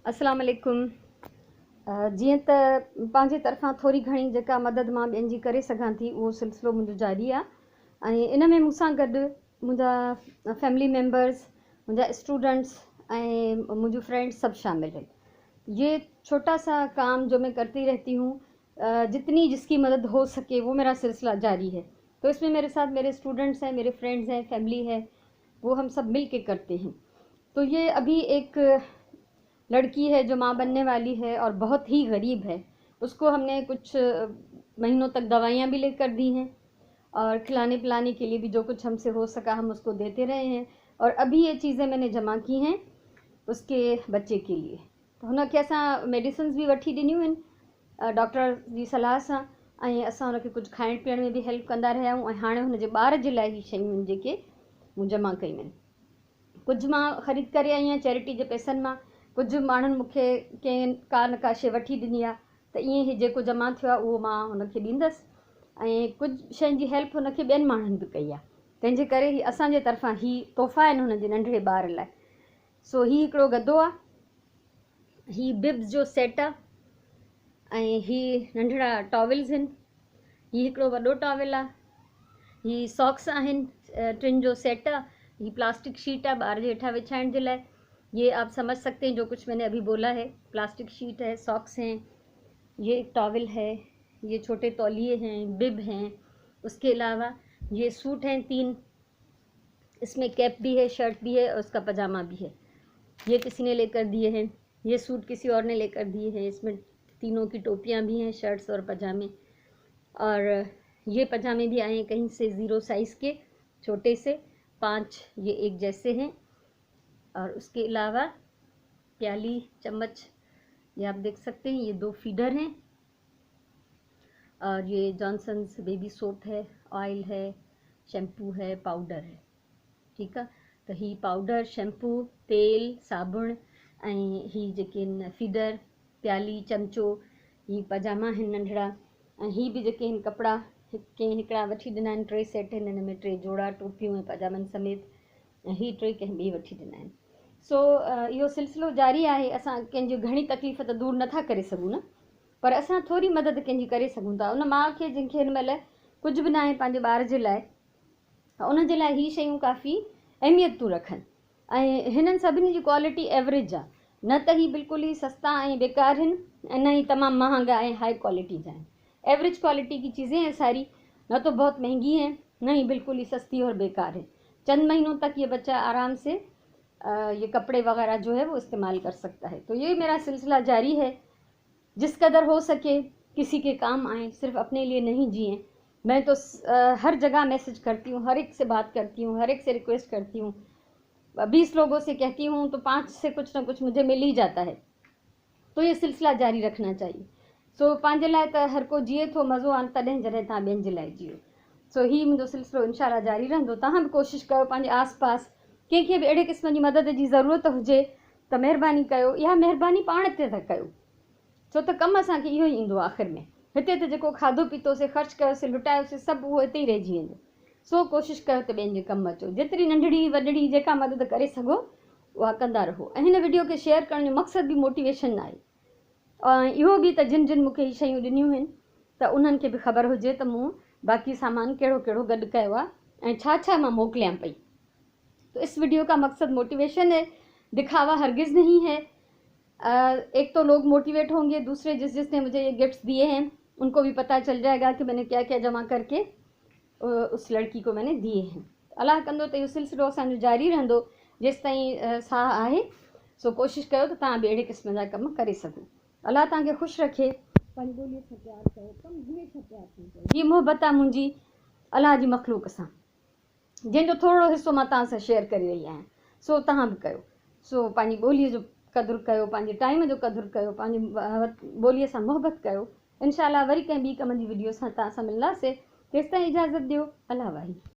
अस्सलाम वालेकुम। जीअं त पंहिंजे तरफ़ां थोरी घणी जेका मदद मां ॿियनि जी करे सघां थी उहो सिलसिलो मुंहिंजो जारी आहे। ऐं इन में मूंसां गॾु मुंहिंजा फैमिली मेम्बर्स, मुंहिंजा स्टूडेंट्स ऐं मुंहिंजूं फ्रेंड्स सभु शामिल हैं। ये छोटा सा काम जो मैं करती रहती हूँ, जितनी जिसकी मदद हो सके वो मेरा सिलसिला जारी है। तो इसमें मेरे साथ मेरे स्टूडेंट्स हैं, मेरे फ्रेंड्स हैं, फैमिली है, वो हम सब मिल के करते हैं। तो ये अभी एक लड़की है जो माँ बनने वाली है और बहुत ही गरीब है, उसको हमने कुछ महीनों तक दवाइयाँ भी लेकर दी हैं और खिलाने पिलाने के लिए भी जो कुछ हमसे हो सका हम उसको देते रहे हैं। और अभी ये चीज़ें मैंने जमा की हैं उसके बच्चे के लिए। तो हुनखे असां मेडिसिन्स भी वठी ॾिनियूं आहिनि डॉक्टर जी सलाह सां, ऐं असां हुनखे कुझु खाइण पीअण में भी हेल्प कंदा रहिया आहियूं। ऐं हाणे हुनजे ॿार जे लाइ ही शयूं जेके मूं जमा कयूं आहिनि। कुझु मां ख़रीद करे आई आहियां चैरिटी जे पैसनि मां, कुझु माण्हुनि मूंखे कंहिं का न का शइ वठी ॾिनी आहे, त ईअं ई जेको जमा थियो आहे उहो मां हुनखे ॾींदसि। ऐं कुझु शयुनि जी हेल्प हुनखे ॿियनि माण्हुनि बि कई आहे, तंहिंजे करे ही असांजे तरफ़ां ही तोहफ़ा आहिनि हुनजे नंढड़े ॿार लाइ। सो ही हिकिड़ो गदो आहे, ही बिब्स जो सेट आहे, ऐं ही नंढड़ा टॉवल्स आहिनि, ही हिकिड़ो वॾो टॉवल आहे, ही सॉक्स आहिनि टिनि जो सेट आहे, ही प्लास्टिक शीट है ॿार जे हेठां विछाइण जे लाइ। ये आप समझ सकते हैं जो कुछ मैंने अभी बोला है। प्लास्टिक शीट है, सॉक्स हैं, ये एक टॉवल है, ये छोटे तौलिए हैं, बिब हैं। उसके अलावा ये सूट हैं 3, इसमें कैप भी है, शर्ट भी है और उसका पजामा भी है। ये किसी ने लेकर दिए हैं, ये सूट किसी और ने लेकर दिए हैं। इसमें तीनों की टोपियाँ भी हैं, शर्ट्स और पजामे। और ये पजामे भी आए हैं कहीं से 0 साइज़ के, छोटे से 5 ये एक जैसे हैं। और उसके अलावा प्याली, चम्मच, ये आप देख सकते हैं, ये 2 फीडर हैं। और ये जॉनसन्स बेबी सोप है, ऑयल है, शैम्पू है, पाउडर है। ठीक है, तो ही पाउडर, शैम्पू, तेल, साबुण ऐं ही जेके फीडर, प्याली, चमचो, ही पजामा हैं नंढड़ा। ऐं ही भी जेके आहिनि कपिड़ा कंहिं हिकिड़ा वठी ॾिना आहिनि, 3 सेट आहिनि, हिन में 3 जोड़ा टोपियूं ऐं पजामनि समेत। ऐं ही 3 कंहिं ॿिए वठी ॾिना आहिनि। सो इहो सिलसिलो जारी आहे। असां कंहिंजी घणी तकलीफ़ त दूरि नथा करे सघूं न, पर असां थोरी मदद कंहिंजी करे सघूं था। उन माउ खे जंहिंखे हिन महिल कुझु बि न आहे पंहिंजे ॿार जे लाइ, उन जे लाइ ही शयूं काफ़ी अहमियत थियूं रखनि। ऐं हिननि सभिनी जी क्वालिटी एवरेज आहे, न त ही बिल्कुलु ही सस्ता ऐं बेकार आहिनि, ऐं न ही तमामु महांगा ऐं हाई क्वालिटी जा आहिनि। एवरेज क्वालिटी की चीज़ें हैं सारी, न तो बहुत महंगी हैं, न ही बिल्कुल ही सस्ती और बेकार है। चंद महीनों तक ये बच्चा आराम से ये कपड़े वगैरह जो है वो इस्तेमाल कर सकता है। तो ये मेरा सिलसिला जारी है, जिस कदर हो सके किसी के काम आए, सिर्फ अपने लिए नहीं जिए। मैं तो हर जगह मैसेज करती हूँ, हर एक से बात करती हूँ, हर एक से रिक्वेस्ट करती हूँ, 20 लोगों से कहती हूँ तो 5 से कुछ ना कुछ मुझे मिल ही जाता है। तो ये सिलसिला जारी रखना चाहिए। सो पंहिंजे लाइ त हर को जिए थो, मज़ो आहे तॾहिं जॾहिं तव्हां ॿियनि जे लाइ जियो। सो ही मुंहिंजो सिलसिलो इंशाल्लाह जारी रहंदो। तव्हां बि कोशिशि कयो पंहिंजे आस पास कंहिंखे बि अहिड़े क़िस्म जी मदद जी ज़रूरत हुजे त महिरबानी कयो। इहा महिरबानी पाण ते था कयो, छो त कमु असांखे इहो ई ईंदो आख़िर में। हिते त जेको खाधो पीतोसीं, ख़र्चु कयोसीं, लुटायोसीं, सभु उहो हिते ई रहिजी वेंदो। सो कोशिशि कयो त ॿियनि जे कमु अचो। जेतिरी नंढड़ी वॾड़ी जेका मदद करे सघो उहा कंदा रहो। ऐं हिन वीडियो खे शेयर करण जो मक़सदु बि मोटिवेशन आहे। ऐं इहो बि त जिन जिन मूंखे हीअ शयूं ॾिनियूं आहिनि त उन्हनि खे बि ख़बर हुजे त मूं बाक़ी सामान कहिड़ो कहिड़ो गॾु कयो आहे ऐं छा छा मां मोकिलियां पई। तो इस वीडियो का मकसद मोटिवेशन है, दिखावा हरगिज़ नहीं है। एक तो लोग मोटिवेट होंगे, दूसरे जिस जिसने मुझे ये गिफ्ट्स दिए हैं उनको भी पता चल जाएगा कि मैंने क्या क्या जमा करके उस लड़की को मैंने दिए हैं। अल्लाह कंदो त इहो सिलसिलो असांजो जारी रहंदो जेसि ताईं साह आहे। सो कोशिशि कयो त तव्हां बि अहिड़े क़िस्म जा कम करे सघो। अल्लाह तव्हांखे ख़ुशि रखे। पंहिंजी ॿोलीअ सां प्यारु कयो, कमु हमेशह प्यारु थींदो। हीअ मोहबत आहे मुंहिंजी अल्लाह जी मख़लूक़ सां, जंहिंजो थोरो हिसो मां तव्हां सां शेयर करे रही आहियां। सो तव्हां बि कयो। सो पंहिंजी ॿोलीअ जो क़दुरु कयो, पंहिंजे टाइम जो क़दुरु कयो, पंहिंजी ॿोलीअ सां मोहबत कयो। इंशाल्लाह वरी कंहिं ॿी कम जी वीडियो सां तव्हां सां मिलंदासीं। तेसिताईं इजाज़त ॾियो। अल्लाह वाही।